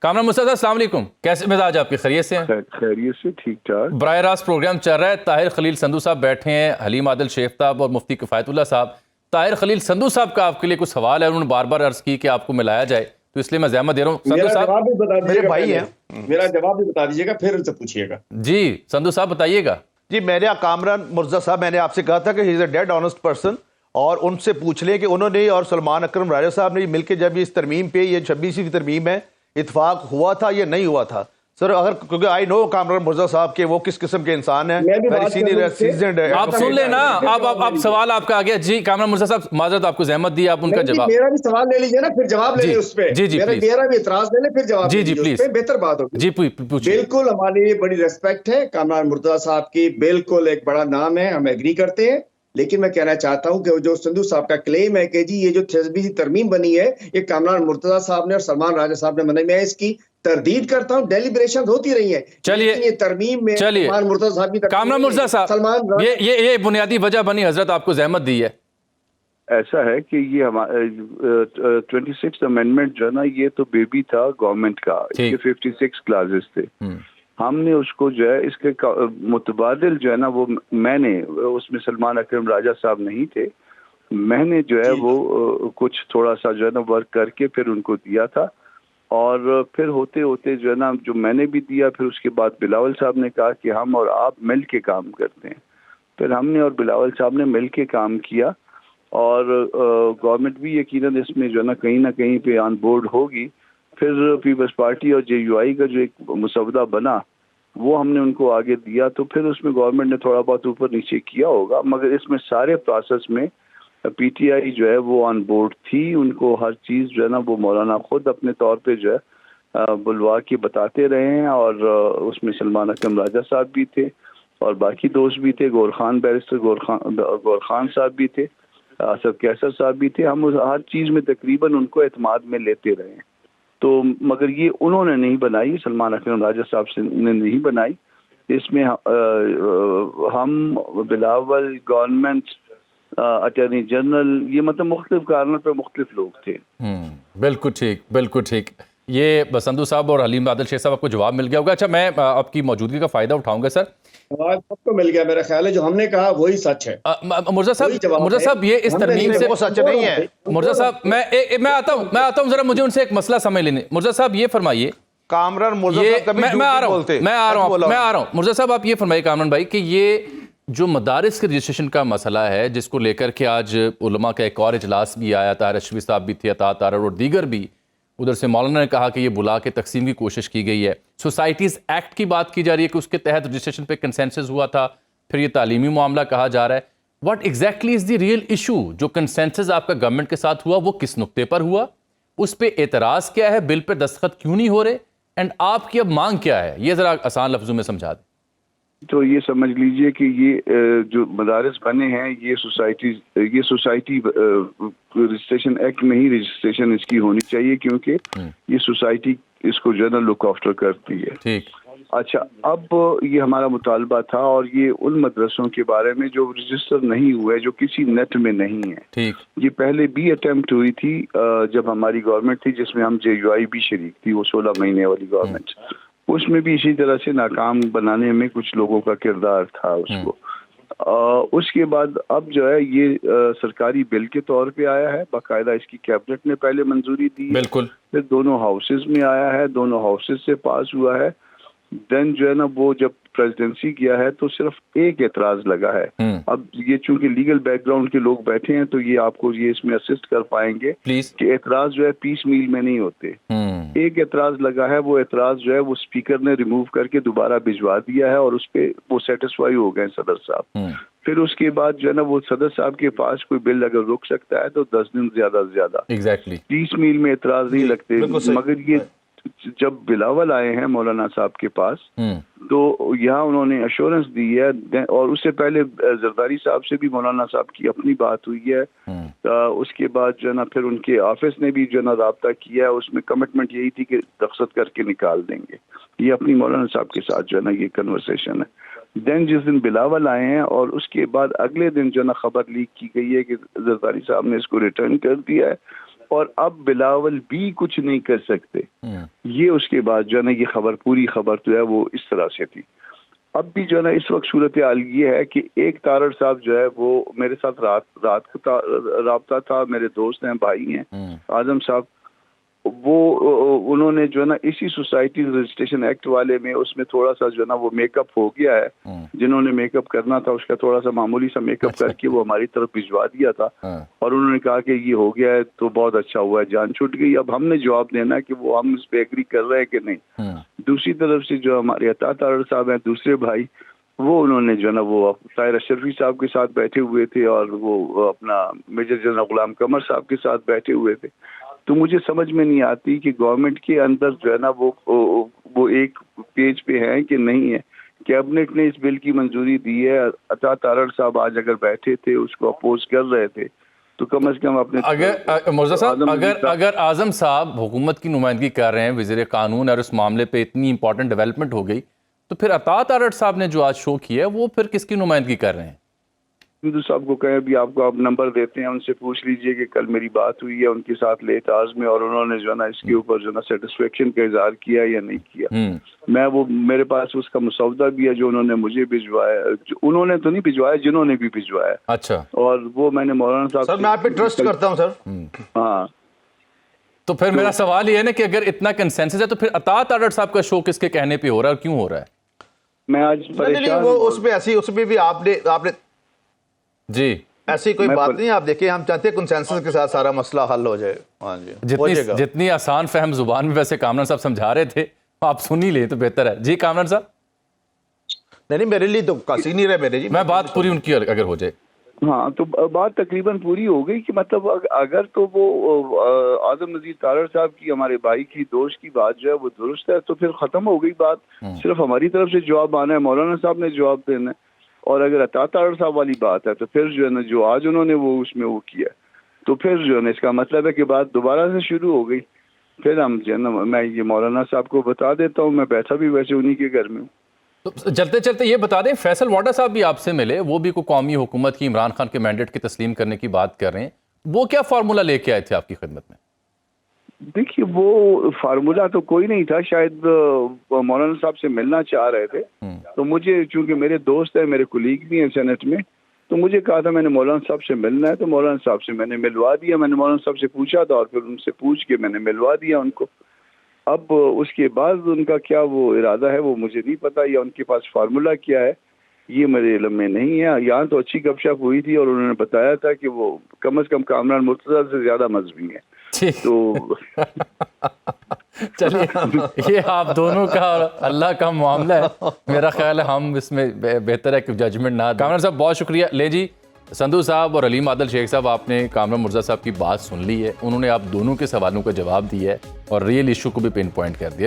کامران مرتضیٰ صاحب السلام علیکم، کیسے مزاج آپ کی؟ خیریت سے ہیں؟ خیریت سے، ٹھیک ٹھاک۔ براہ راست پروگرام چل رہا ہے، طاہر خلیل سندھو صاحب بیٹھے ہیں، حلیم عادل شیخ صاحب اور مفتی کفایت اللہ صاحب۔ طاہر خلیل سندھو صاحب کا آپ کے لیے کچھ سوال ہے، انہوں نے بار بار عرض کی کہ آپ کو ملایا جائے، تو اس لیے میں زحمت دے رہا ہوں۔ سندھو صاحب میرے بھائی ہیں، میرا جواب بھی بتا دیجیے گا پھر ان سے پوچھیے گا۔ جی سندھو صاحب بتائیے گا۔ جی کامران مرتضیٰ صاحب، میں نے آپ سے کہا تھا کہ ہی از اے ڈیڈ آنسٹ پرسن، اور ان سے پوچھ لیں کہ انہوں نے اور سلمان اکرم راجہ صاحب نے مل کے جب اس ترمیم پہ، یہ 26ویں ترمیم ہے، اتفاق ہوا تھا یا نہیں ہوا تھا؟ سر اگر کیونکہ آئی نو کامران مرتضیٰ صاحب کے وہ کس قسم کے انسان ہیں، ویری سینئر سیزنڈ ہے۔ آپ سن لیں نا، آپ سوال آپ کا آ گیا۔ جی کامران مرتضیٰ صاحب معذرت، آپ کو زحمت دی، آپ ان کا جواب۔ میرا بھی سوال لے لیجیے نا، پھر جواب لے لیں اس پہ۔ جی میرا بھی اعتراض لے لیں پھر جواب لے لیجیے، اس پہ بہتر بات ہوگی۔ جی پوچھیے۔ بالکل ہمارے لیے بڑی ریسپیکٹ ہے کامران مرتضیٰ صاحب کی، بالکل ایک بڑا نام ہے، ہم ایگری کرتے ہیں۔ لیکن میں کہنا چاہتا ہوں کہ جو سندھو صاحب کا کلیم ہے کہ جی یہ جو 26ویں ترمیم بنی ہے یہ کامران مرتضیٰ صاحب نے اور سلمان راجہ صاحب نے بنائی، میں اس کی تردید کرتا ہوں۔ ڈیلیبریشن ہوتی رہی ہیں، چلیے یہ ترمیم میں کامران مرتضیٰ صاحب کی کامران مرتضیٰ صاحب یہ بنیادی وجہ بنی، حضرت آپ کو زحمت دی ہے۔ ایسا ہے کہ یہ ہمارا 26 امینڈمنٹ جو ہے نا، یہ تو بیبی تھا گورنمنٹ کا، یہ 56 کلازز تھے۔ ہم نے اس کو جو ہے اس کے متبادل جو ہے نا، وہ میں نے اس میں سلمان اکرم راجہ صاحب نہیں تھے، میں نے جو ہے وہ کچھ تھوڑا سا جو ہے نا ورک کر کے پھر ان کو دیا تھا، اور پھر ہوتے ہوتے جو ہے نا جو میں نے بھی دیا، پھر اس کے بعد بلاول صاحب نے کہا کہ ہم اور آپ مل کے کام کرتے ہیں، پھر ہم نے اور بلاول صاحب نے مل کے کام کیا، اور گورنمنٹ بھی یقیناً اس میں جو ہے نا کہیں پہ آن بورڈ ہوگی۔ پھر پیپلز پارٹی اور JUI کا جو ایک مسودہ بنا وہ ہم نے ان کو آگے دیا، تو پھر اس میں گورنمنٹ نے تھوڑا بہت اوپر نیچے کیا ہوگا، مگر اس میں سارے پروسیس میں PTI جو ہے وہ آن بورڈ تھی، ان کو ہر چیز جو ہے نا وہ مولانا خود اپنے طور پہ جو ہے بلوا کے بتاتے رہے ہیں، اور اس میں سلمان اکرم راجہ صاحب بھی تھے اور باقی دوست بھی تھے، بیرسٹر گور خان صاحب بھی تھے، اسد کیسر صاحب بھی تھے۔ ہم ہر چیز میں تقریباً ان کو اعتماد میں لیتے رہے ہیں، تو مگر یہ انہوں نے نہیں بنائی، سلمان اکرم راجہ صاحب سے نے نہیں بنائی۔ اس میں ہم بلاول، گورنمنٹ، اٹارنی جنرل، یہ مطلب مختلف کارنوں پہ مختلف لوگ تھے۔ بالکل ٹھیک، بالکل ٹھیک۔ یہ سندھو صاحب اور حلیم عادل شیخ صاحب آپ کو جواب مل گیا ہوگا۔ اچھا، میں آپ کی موجودگی کا فائدہ اٹھاؤں گا سر۔ جواب سب کو مل گیا، میرا خیال ہے جو ہم نے کہا وہی سچ ہے۔ مرتضیٰ صاحب یہ اس ترمیم سے وہ سچ نہیں ہے۔ مرتضیٰ صاحب میں آتا ہوں ذرا مجھے ان سے ایک مسئلہ سمجھ لینے۔ مرتضیٰ صاحب یہ فرمائیے، کامران مرتضیٰ صاحب کبھی میں آ رہا ہوں مرتضیٰ صاحب آپ یہ فرمائیے کامران بھائی کہ یہ جو مدارس کے رجسٹریشن کا مسئلہ ہے، جس کو لے کر کے آج علماء کا ایک اور اجلاس بھی آیا، طاہر اشرفی صاحب بھی تھے، عطا طارر اور دیگر بھی، ادھر سے مولانا نے کہا کہ یہ بلا کے تقسیم کی کوشش کی گئی ہے، سوسائٹیز ایکٹ کی بات کی جا رہی ہے کہ اس کے تحت رجسٹریشن پہ کنسنسس ہوا تھا، پھر یہ تعلیمی معاملہ کہا جا رہا ہے۔ What exactly is the real issue? جو کنسنسس آپ کا گورنمنٹ کے ساتھ ہوا وہ کس نقطے پر ہوا، اس پہ اعتراض کیا ہے، بل پہ دستخط کیوں نہیں ہو رہے، اینڈ آپ کی اب مانگ کیا ہے؟ یہ ذرا آسان لفظوں میں سمجھا دیں۔ تو یہ سمجھ لیجئے کہ یہ جو مدارس بنے ہیں، یہ سوسائٹی رجسٹریشن ایکٹ میں ہی رجسٹریشن اس کی ہونی چاہیے، کیونکہ یہ سوسائٹی اس کو جو ہے نا لک آفٹر کرتی ہے۔ ٹھیک۔ اچھا، اب یہ ہمارا مطالبہ تھا، اور یہ ان مدرسوں کے بارے میں جو رجسٹر نہیں ہوئے، جو کسی نیٹ میں نہیں ہے۔ ٹھیک۔ یہ پہلے بھی اٹیمپٹ ہوئی تھی جب ہماری گورنمنٹ تھی، جس میں ہم JUI بھی شریک تھی، وہ 16 مہینے والی گورنمنٹ، اس میں بھی اسی طرح سے ناکام بنانے میں کچھ لوگوں کا کردار تھا اس کو۔ اس کے بعد اب جو ہے یہ سرکاری بل کے طور پہ آیا ہے، باقاعدہ اس کی کیبنٹ نے پہلے منظوری دی، بالکل، پھر دونوں ہاؤسز میں آیا ہے، دونوں ہاؤسز سے پاس ہوا ہے۔ دین جو ہے نا وہ جب پریزیڈنسی کیا ہے تو صرف ایک اعتراض لگا ہے۔ اب یہ چونکہ لیگل بیک گراؤنڈ کے لوگ بیٹھے ہیں تو یہ آپ کو یہ اس میں اسسٹ کر پائیں گے کہ اعتراض جو ہے پیس میل میں نہیں ہوتے۔ ایک اعتراض لگا ہے، وہ اعتراض جو ہے وہ اسپیکر نے ریموو کر کے دوبارہ بھجوا دیا ہے، اور اس پہ وہ سیٹسفائی ہو گئے صدر صاحب۔ پھر اس کے بعد جو ہے نا وہ صدر صاحب کے پاس کوئی بل اگر رک سکتا ہے تو 10 دن زیادہ سے زیادہ، پیس میل میں اعتراض نہیں لگتے۔ مگر یہ جب بلاول آئے ہیں مولانا صاحب کے پاس تو یہاں انہوں نے ایشورنس دی ہے، اور اس سے پہلے زرداری صاحب سے بھی مولانا صاحب کی اپنی بات ہوئی ہے۔ اس کے بعد جو ہے نا پھر ان کے آفس نے بھی جو ہے نا رابطہ کیا ہے، اس میں کمٹمنٹ یہی تھی کہ دستخط کر کے نکال دیں گے۔ یہ اپنی مولانا صاحب کے ساتھ جو ہے نا یہ کنورسیشن ہے۔ دین جس دن بلاول آئے ہیں اور اس کے بعد اگلے دن جو ہے نا خبر لیک کی گئی ہے کہ زرداری صاحب نے اس کو ریٹرن کر دیا ہے، اور اب بلاول بھی کچھ نہیں کر سکتے. یہ اس کے بعد جو ہے نا یہ خبر پوری خبر جو ہے وہ اس طرح سے تھی. اب بھی جو ہے نا اس وقت صورتحال یہ ہے کہ ایک تارڑ صاحب جو ہے وہ میرے ساتھ رات کو رابطہ تھا, میرے دوست ہیں, بھائی ہیں, اعظم صاحب, وہ انہوں نے جو ہے نا اسی سوسائٹی رجسٹریشن ایکٹ والے میں اس میں تھوڑا سا جو ہے نا وہ میک اپ ہو گیا ہے, جنہوں نے میک اپ کرنا تھا اس کا تھوڑا سا معمولی سا میک اپ کر کے وہ ہماری طرف بھجوا دیا تھا, اور انہوں نے کہا کہ یہ ہو گیا ہے تو بہت اچھا ہوا ہے, جان چھوٹ گئی. اب ہم نے جواب دینا ہے کہ وہ ہم اس پہ ایگری کر رہے ہیں کہ نہیں. دوسری طرف سے جو ہمارے عطا تارڑ صاحب ہیں دوسرے بھائی, وہ انہوں نے جو ہے نا وہ طاہر اشرفی صاحب کے ساتھ بیٹھے ہوئے تھے اور وہ اپنا میجر جنرل غلام قمر صاحب کے ساتھ بیٹھے ہوئے تھے. تو مجھے سمجھ میں نہیں آتی کہ گورنمنٹ کے اندر جو ہے نا وہ ایک پیج پہ ہیں کہ نہیں ہے. کیبنٹ نے اس بل کی منظوری دی ہے. عطا تارڑ صاحب آج اگر بیٹھے تھے اس کو اپوز کر رہے تھے تو کم از کم اپنے مرزا صاحب اگر اعظم صاحب حکومت کی نمائندگی کر رہے ہیں, وزیر قانون, اور اس معاملے پہ اتنی امپورٹنٹ ڈیولپمنٹ ہو گئی, تو پھر عطا تارڑ صاحب نے جو آج شو کیا ہے وہ پھر کس کی نمائندگی کر رہے ہیں؟ ہندو صاحب کو کہیں بھی آپ کو آپ نمبر دیتے ہیں, ان سے پوچھ لیجئے کہ کل میری بات ہوئی ہے ان کے ساتھ لیٹ آرز میں, اور انہوں نے جو ہے نا اس کے اوپر جو ہے نا سیٹسفیکشن کا اظہار کیا یا نہیں کیا. میں وہ میرے پاس اس کا مسودہ بھی ہے جو انہوں نے مجھے بھجوایا, انہوں نے تو نہیں بھجوایا, جنہوں نے بھی بھجوایا. اچھا, اور وہ میں نے مولانا صاحب سر میں آپ پہ ٹرسٹ کرتا ہوں سر. ہاں, تو پھر میرا سوال یہ ہے نا کہ اگر اتنا کنسنسس ہے تو پھر عطا تارڑ صاحب کا شو کس کے کہنے پہ ہو رہا ہے اور کیوں ہو رہا ہے؟ میں آج نہیں وہ اس پہ ایسی اس میں بھی آپ نے جی ایسی کوئی بات نہیں. آپ دیکھیں ہم چاہتے ہیں کنسنسس کے ساتھ سارا مسئلہ حل ہو جائے. ہاں جی, جتنی آسان فہم زبان میں ویسے کامران صاحب سمجھا رہے تھے, آپ سن ہی لیں تو بہتر ہے. جی کامران صاحب. نہیں میرے لیے تو کسی نہیں رہے میرے جی, میں بات پوری ان کی اگر ہو جائے. ہاں تو بات تقریباً پوری ہو گئی کہ مطلب اگر تو وہ اعظم نذیر تارڑ صاحب کی, ہمارے بھائی کی, دوست کی بات جو ہے وہ درست ہے تو پھر ختم ہو گئی بات. صرف ہماری طرف سے جواب آنا ہے, مولانا صاحب نے جواب دینا ہے. اور اگر عطا تارڑ صاحب والی بات ہے تو پھر جو ہے نا جو آج انہوں نے وہ اس میں وہ کیا تو پھر جو ہے نا اس کا مطلب ہے کہ بات دوبارہ سے شروع ہو گئی. پھر ہم جو ہے نا میں یہ مولانا صاحب کو بتا دیتا ہوں, میں بیٹھا بھی ویسے انہی کے گھر میں ہوں. تو چلتے چلتے یہ بتا دیں, فیصل واڈا صاحب بھی آپ سے ملے, وہ بھی کوئی قومی حکومت کی عمران خان کے مینڈیٹ کی تسلیم کرنے کی بات کر رہے ہیں. وہ کیا فارمولا لے کے آئے تھے آپ کی خدمت میں؟ دیکھیے وہ فارمولا تو کوئی نہیں تھا, شاید مولانا صاحب سے ملنا چاہ رہے تھے. تو مجھے چونکہ میرے دوست ہیں, میرے کولیگ بھی ہیں سینٹ میں, تو مجھے کہا تھا میں نے مولانا صاحب سے ملنا ہے, تو مولانا صاحب سے میں نے ملوا دیا. میں نے مولانا صاحب سے پوچھا تھا اور پھر ان سے پوچھ کے میں نے ملوا دیا ان کو. اب اس کے بعد ان کا کیا وہ ارادہ ہے وہ مجھے نہیں پتا, یا ان کے پاس فارمولا کیا ہے یہ میرے علم میں نہیں ہے. یہاں تو اچھی گپ شپ ہوئی تھی اور انہوں نے بتایا تھا کہ وہ کم از کم کامران مرتضیٰ سے زیادہ مذہبی ہیں. تو چلیے یہ آپ دونوں کا اللہ کا معاملہ ہے, میرا خیال ہے ہم اس میں بہتر ہے کہ ججمنٹ نہ. کامران صاحب بہت شکریہ. لے جی, سندھو صاحب اور علیم عادل شیخ صاحب, آپ نے کامران مرزا صاحب کی بات سن لی ہے, انہوں نے آپ دونوں کے سوالوں کا جواب دیا ہے اور ریئل ایشو کو بھی پن پوائنٹ کر دیا.